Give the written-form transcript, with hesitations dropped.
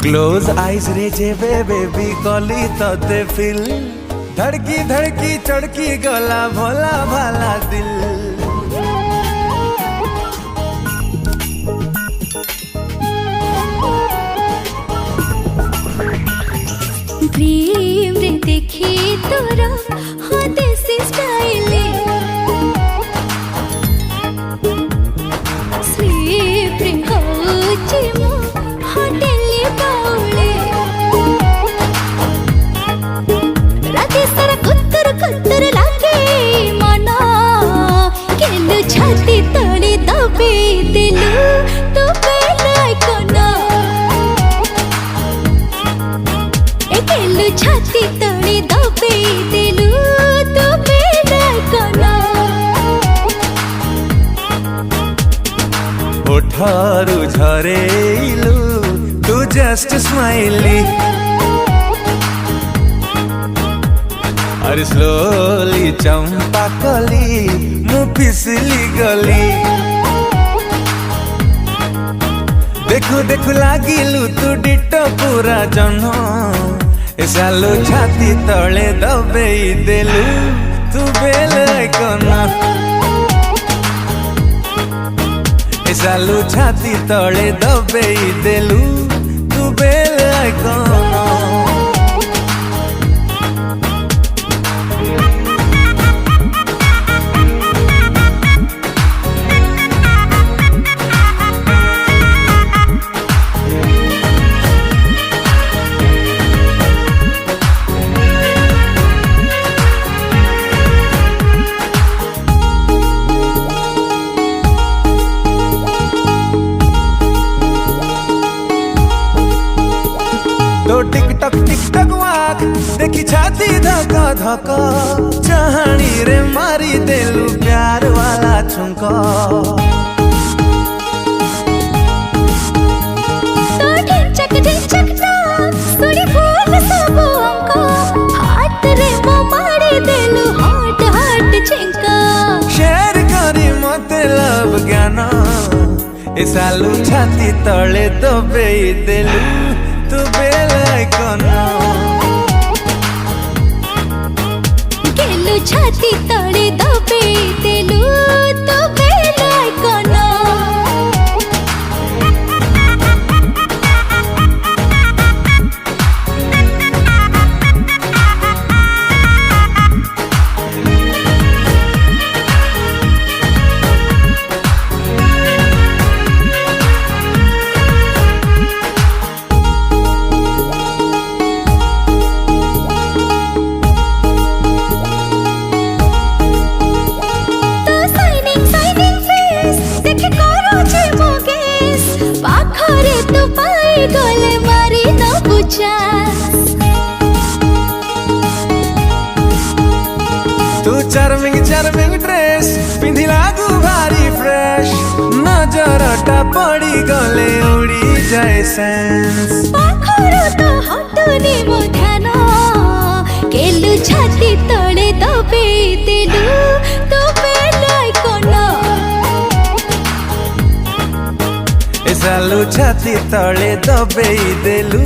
Close eyes रे जेबे baby कली तते फिल धड़की धड़की चढ़की गला भोला भाला दिल। प्रेम रे देखी तोरा हाँ देसी स्टाइल स्लीप रे होची मो होटेली बाउले राती सारा कुत्तर कुत्तर लागे मना केलु छाती तले दबे दिलु तो बेलाई कोना केलु छाती तले दबे दिलु तो बेलाई कोना ओठारू झरेलु तू जस्ट स्माइली अरे स्लोली चंपा कली मु पिसली गली। देखु देखु लागिलु तू डिटो पूरा जन्म सालू छाती तले दबे देलु तू बेल कोना सालू छाती तले दबे देलु तू बेल कोना। तो टिकटक वाक देखी छाती धका धका चाहनी रे मारी देलु प्यार वाला छुंका। तो ढिंचक ना सुनी फूल सबो हमको हाथ रे वो मारी देलु हाट हाट छिंका। शेयर करी मतलब ज्ञान ए सालू छाती तले दबे देलु तू बेलाई कोना केलु छाती तले दबे देलु तो बेलाई कोना। तू पाई गले मारी न पूछा तू चार्मिंग ड्रेस पिंधी लागू भारी फ्रेश नजरटा पड़ी गले उड़ी जाए सेंस। पाखरो तो हटुनी मो ध्यान केलु छाती तले दबे दिलु तो बेलाई कोना सालू छाती तले दबे देलु